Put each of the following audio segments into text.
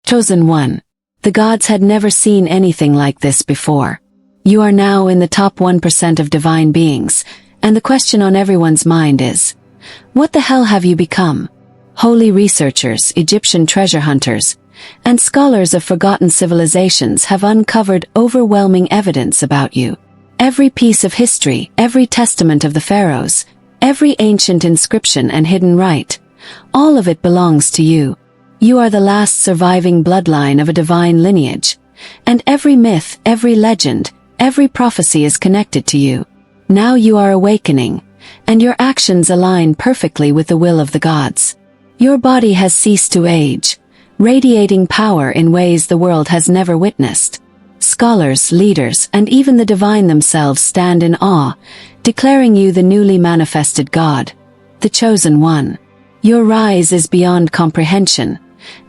Chosen One. The gods had never seen anything like this before. You are now in the top 1% of divine beings, and the question on everyone's mind is, what the hell have you become? Holy researchers, Egyptian treasure hunters, and scholars of forgotten civilizations have uncovered overwhelming evidence about you. Every piece of history, every testament of the pharaohs, every ancient inscription and hidden rite, all of it belongs to you. You are the last surviving bloodline of a divine lineage, and every myth, every legend, every prophecy is connected to you. Now you are awakening, and your actions align perfectly with the will of the gods. Your body has ceased to age, radiating power in ways the world has never witnessed. Scholars, leaders, and even the divine themselves stand in awe, declaring you the newly manifested God, the Chosen One. Your rise is beyond comprehension,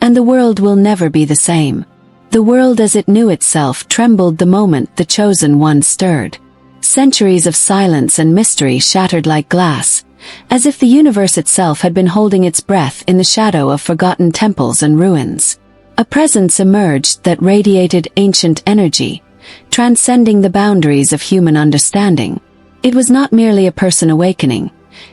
and the world will never be the same. The world as it knew itself trembled the moment the Chosen One stirred. Centuries of silence and mystery shattered like glass, as if the universe itself had been holding its breath in the shadow of forgotten temples and ruins. A presence emerged that radiated ancient energy, transcending the boundaries of human understanding. It was not merely a person awakening.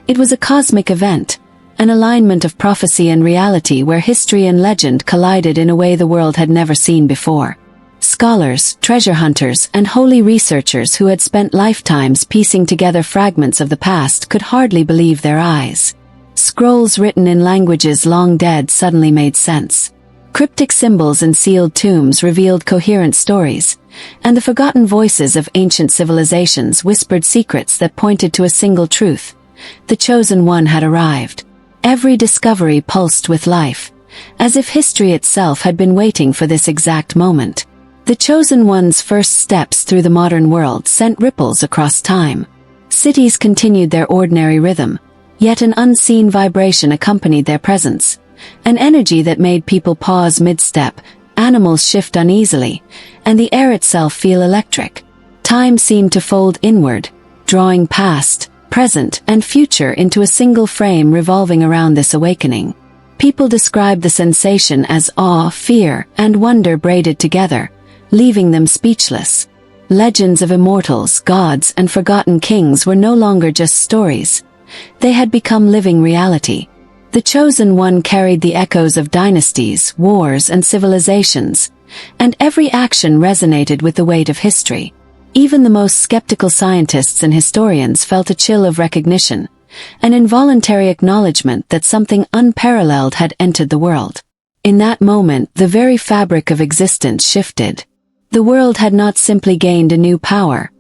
It was a cosmic event, an alignment of prophecy and reality where history and legend collided in a way the world had never seen before. Scholars, treasure hunters, and holy researchers who had spent lifetimes piecing together fragments of the past could hardly believe their eyes. Scrolls written in languages long dead suddenly made sense. Cryptic symbols and sealed tombs revealed coherent stories, and the forgotten voices of ancient civilizations whispered secrets that pointed to a single truth. The Chosen One had arrived. Every discovery pulsed with life, as if history itself had been waiting for this exact moment. The Chosen One's first steps through the modern world sent ripples across time. Cities continued their ordinary rhythm, yet an unseen vibration accompanied their presence. An energy that made people pause mid-step, animals shift uneasily, and the air itself feel electric. Time seemed to fold inward, drawing past, present, and future into a single frame revolving around this awakening. People described the sensation as awe, fear, and wonder braided together, leaving them speechless. Legends of immortals, gods, and forgotten kings were no longer just stories. They had become living reality. The Chosen One carried the echoes of dynasties, wars, and civilizations, and every action resonated with the weight of history. Even the most skeptical scientists and historians felt a chill of recognition, an involuntary acknowledgement that something unparalleled had entered the world. In that moment, the very fabric of existence shifted. The world had not simply gained a new power,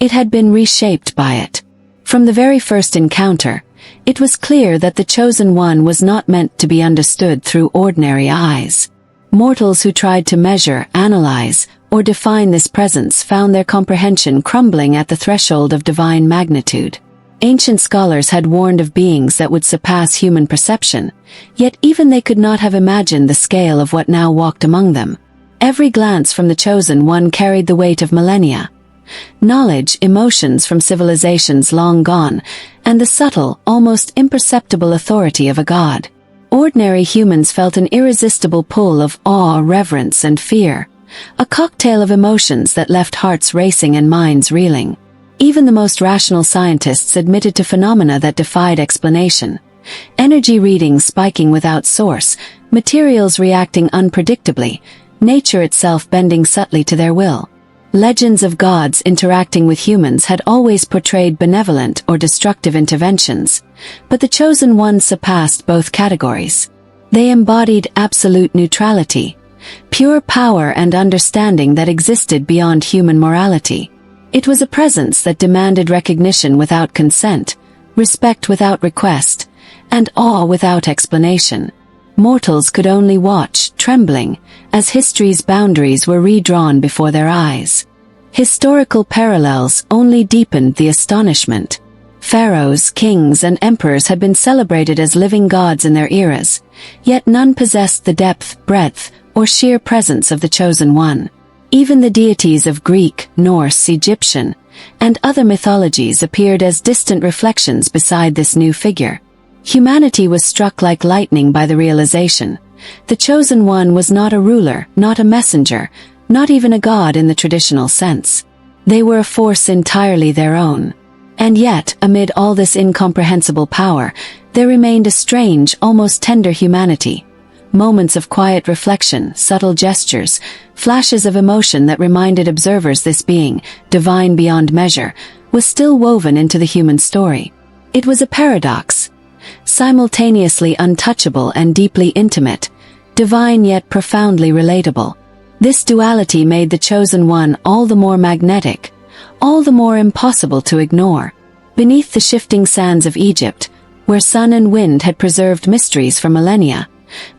it had been reshaped by it. From the very first encounter, it was clear that the Chosen One was not meant to be understood through ordinary eyes. Mortals who tried to measure, analyze, or define this presence found their comprehension crumbling at the threshold of divine magnitude. Ancient scholars had warned of beings that would surpass human perception, yet even they could not have imagined the scale of what now walked among them. Every glance from the Chosen One carried the weight of millennia. Knowledge, emotions from civilizations long gone, and the subtle, almost imperceptible authority of a god. Ordinary humans felt an irresistible pull of awe, reverence, and fear, a cocktail of emotions that left hearts racing and minds reeling. Even the most rational scientists admitted to phenomena that defied explanation. Energy readings spiking without source, materials reacting unpredictably, nature itself bending subtly to their will. Legends of gods interacting with humans had always portrayed benevolent or destructive interventions, but the Chosen One surpassed both categories. They embodied absolute neutrality, pure power and understanding that existed beyond human morality. It was a presence that demanded recognition without consent, respect without request, and awe without explanation. Mortals could only watch, trembling, as history's boundaries were redrawn before their eyes. Historical parallels only deepened the astonishment. Pharaohs, kings, and emperors had been celebrated as living gods in their eras, yet none possessed the depth, breadth, or sheer presence of the Chosen One. Even the deities of Greek, Norse, Egyptian, and other mythologies appeared as distant reflections beside this new figure. Humanity was struck like lightning by the realization. The Chosen One was not a ruler, not a messenger, not even a god in the traditional sense. They were a force entirely their own. And yet, amid all this incomprehensible power, there remained a strange, almost tender humanity. Moments of quiet reflection, subtle gestures, flashes of emotion that reminded observers this being, divine beyond measure, was still woven into the human story. It was a paradox. Simultaneously untouchable and deeply intimate, divine yet profoundly relatable. This duality made the Chosen One all the more magnetic, all the more impossible to ignore. Beneath the shifting sands of Egypt, where sun and wind had preserved mysteries for millennia,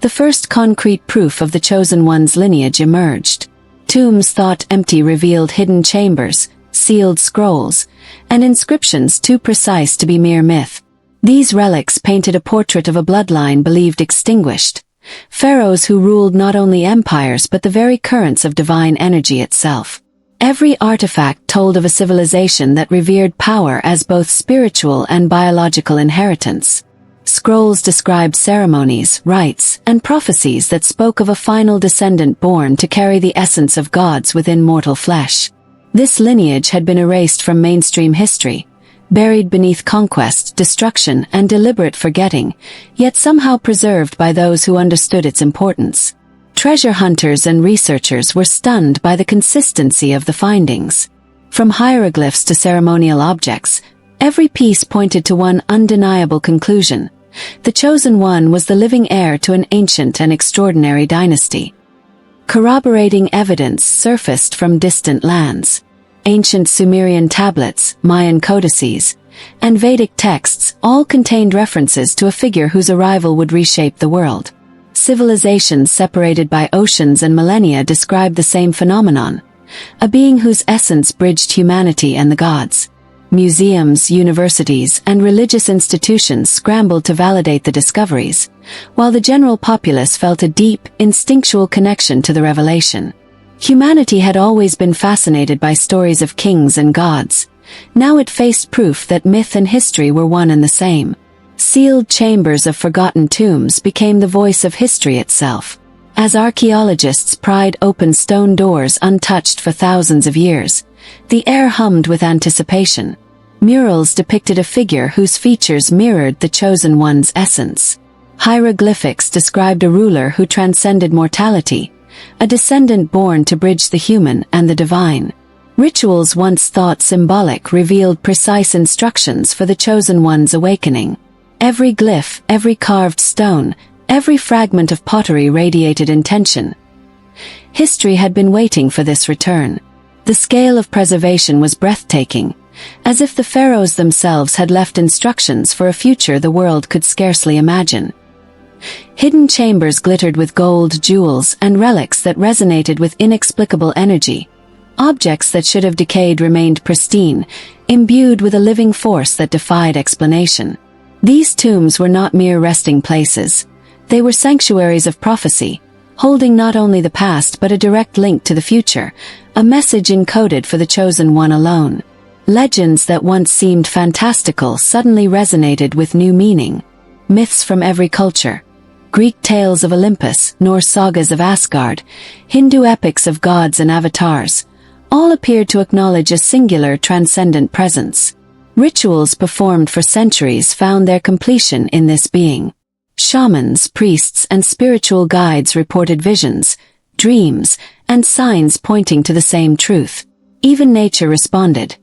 the first concrete proof of the Chosen One's lineage emerged. Tombs thought empty revealed hidden chambers, sealed scrolls, and inscriptions too precise to be mere myth. These relics painted a portrait of a bloodline believed extinguished, pharaohs who ruled not only empires but the very currents of divine energy itself. Every artifact told of a civilization that revered power as both spiritual and biological inheritance. Scrolls described ceremonies, rites, and prophecies that spoke of a final descendant born to carry the essence of gods within mortal flesh. This lineage had been erased from mainstream history, buried beneath conquest, destruction, and deliberate forgetting, yet somehow preserved by those who understood its importance. Treasure hunters and researchers were stunned by the consistency of the findings. From hieroglyphs to ceremonial objects, every piece pointed to one undeniable conclusion. The Chosen One was the living heir to an ancient and extraordinary dynasty. Corroborating evidence surfaced from distant lands. Ancient Sumerian tablets, Mayan codices, and Vedic texts all contained references to a figure whose arrival would reshape the world. Civilizations separated by oceans and millennia described the same phenomenon, a being whose essence bridged humanity and the gods. Museums, universities, and religious institutions scrambled to validate the discoveries, while the general populace felt a deep, instinctual connection to the revelation. Humanity had always been fascinated by stories of kings and gods. Now it faced proof that myth and history were one and the same. Sealed chambers of forgotten tombs became the voice of history itself. As archaeologists pried open stone doors untouched for thousands of years, the air hummed with anticipation. Murals depicted a figure whose features mirrored the Chosen One's essence. Hieroglyphics described a ruler who transcended mortality, a descendant born to bridge the human and the divine. Rituals once thought symbolic revealed precise instructions for the Chosen One's awakening. Every glyph, every carved stone, every fragment of pottery radiated intention. History had been waiting for this return. The scale of preservation was breathtaking, as if the pharaohs themselves had left instructions for a future the world could scarcely imagine. Hidden chambers glittered with gold, jewels, and relics that resonated with inexplicable energy. Objects that should have decayed remained pristine, imbued with a living force that defied explanation. These tombs were not mere resting places. They were sanctuaries of prophecy, holding not only the past but a direct link to the future, a message encoded for the Chosen One alone. Legends that once seemed fantastical suddenly resonated with new meaning. Myths from every culture, Greek tales of Olympus, Norse sagas of Asgard, Hindu epics of gods and avatars, all appeared to acknowledge a singular transcendent presence. Rituals performed for centuries found their completion in this being. Shamans, priests, and spiritual guides reported visions, dreams, and signs pointing to the same truth. Even nature responded.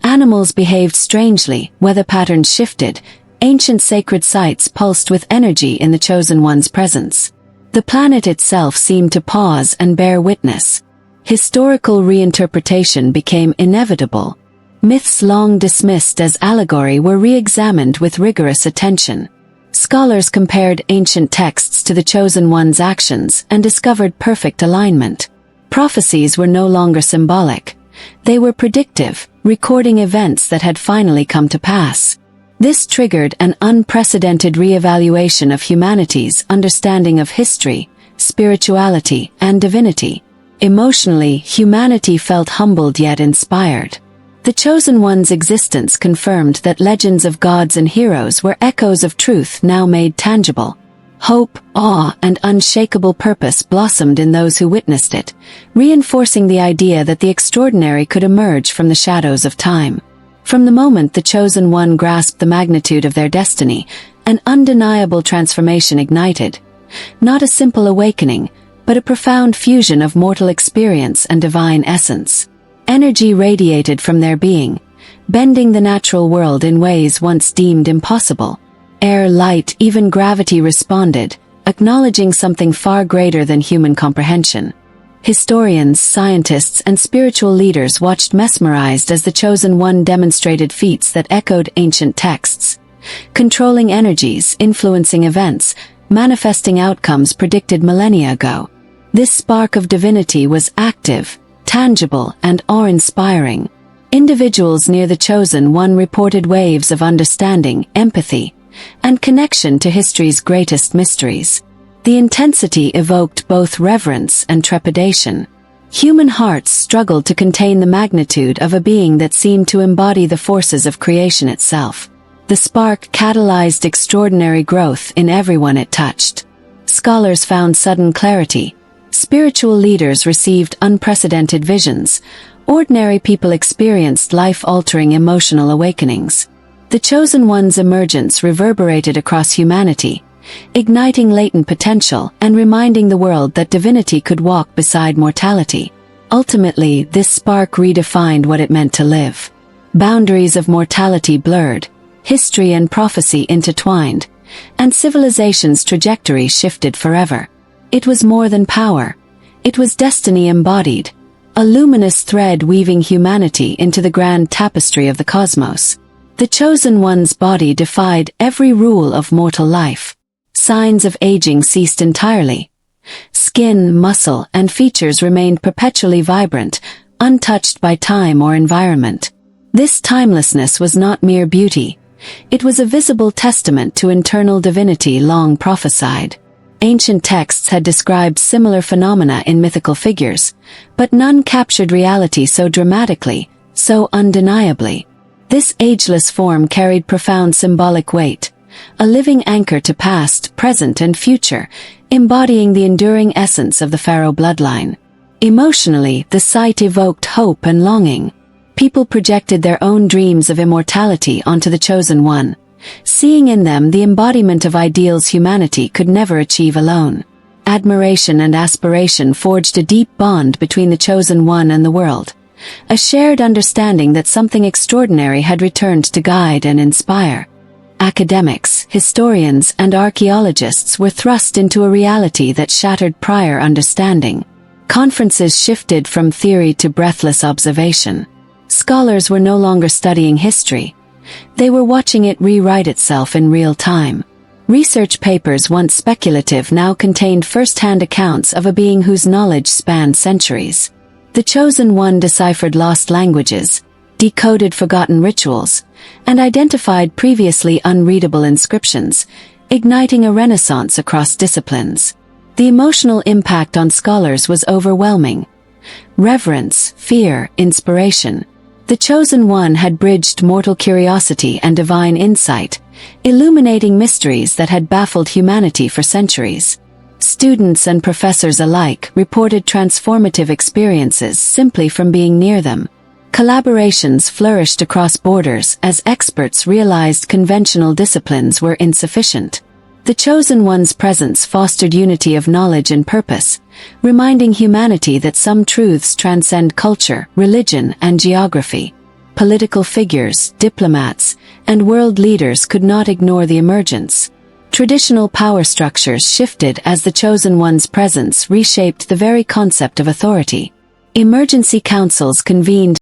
Animals behaved strangely, weather patterns shifted, ancient sacred sites pulsed with energy in the Chosen One's presence. The planet itself seemed to pause and bear witness. Historical reinterpretation became inevitable. Myths long dismissed as allegory were re-examined with rigorous attention. Scholars compared ancient texts to the Chosen One's actions and discovered perfect alignment. Prophecies were no longer symbolic. They were predictive, recording events that had finally come to pass. This triggered an unprecedented re-evaluation of humanity's understanding of history, spirituality, and divinity. Emotionally, humanity felt humbled yet inspired. The Chosen One's existence confirmed that legends of gods and heroes were echoes of truth now made tangible. Hope, awe, and unshakable purpose blossomed in those who witnessed it, reinforcing the idea that the extraordinary could emerge from the shadows of time. From the moment the chosen one grasped the magnitude of their destiny, an undeniable transformation ignited. Not a simple awakening, but a profound fusion of mortal experience and divine essence. Energy radiated from their being, bending the natural world in ways once deemed impossible. Air, light, even gravity responded, acknowledging something far greater than human comprehension. Historians, scientists, and spiritual leaders watched mesmerized as the chosen one demonstrated feats that echoed ancient texts. Controlling energies, influencing events, manifesting outcomes predicted millennia ago. This spark of divinity was active, tangible, and awe-inspiring. Individuals near the chosen one reported waves of understanding, empathy, and connection to history's greatest mysteries. The intensity evoked both reverence and trepidation. Human hearts struggled to contain the magnitude of a being that seemed to embody the forces of creation itself. The spark catalyzed extraordinary growth in everyone it touched. Scholars found sudden clarity. Spiritual leaders received unprecedented visions. Ordinary people experienced life-altering emotional awakenings. The chosen one's emergence reverberated across humanity, igniting latent potential and reminding the world that divinity could walk beside mortality. Ultimately, this spark redefined what it meant to live. Boundaries of mortality blurred, history and prophecy intertwined, and civilization's trajectory shifted forever. It was more than power. It was destiny embodied, a luminous thread weaving humanity into the grand tapestry of the cosmos. The chosen one's body defied every rule of mortal life. Signs of aging ceased entirely. Skin, muscle, and features remained perpetually vibrant, untouched by time or environment. This timelessness was not mere beauty. It was a visible testament to internal divinity long prophesied. Ancient texts had described similar phenomena in mythical figures, but none captured reality so dramatically, so undeniably. This ageless form carried profound symbolic weight, a living anchor to past, present, and future, embodying the enduring essence of the pharaoh bloodline. Emotionally, the sight evoked hope and longing. People projected their own dreams of immortality onto the chosen one, seeing in them the embodiment of ideals humanity could never achieve alone. Admiration and aspiration forged a deep bond between the chosen one and the world, a shared understanding that something extraordinary had returned to guide and inspire. Academics, historians, and archaeologists were thrust into a reality that shattered prior understanding. Conferences shifted from theory to breathless observation. Scholars were no longer studying history. They were watching it rewrite itself in real time. Research papers once speculative now contained first-hand accounts of a being whose knowledge spanned centuries. The chosen one deciphered lost languages, decoded forgotten rituals, and identified previously unreadable inscriptions, igniting a renaissance across disciplines. The emotional impact on scholars was overwhelming. Reverence, fear, inspiration. The chosen one had bridged mortal curiosity and divine insight, illuminating mysteries that had baffled humanity for centuries. Students and professors alike reported transformative experiences simply from being near them. Collaborations flourished across borders as experts realized conventional disciplines were insufficient. The chosen one's presence fostered unity of knowledge and purpose, reminding humanity that some truths transcend culture, religion, and geography. Political figures, diplomats, and world leaders could not ignore the emergence. Traditional power structures shifted as the chosen one's presence reshaped the very concept of authority. Emergency councils convened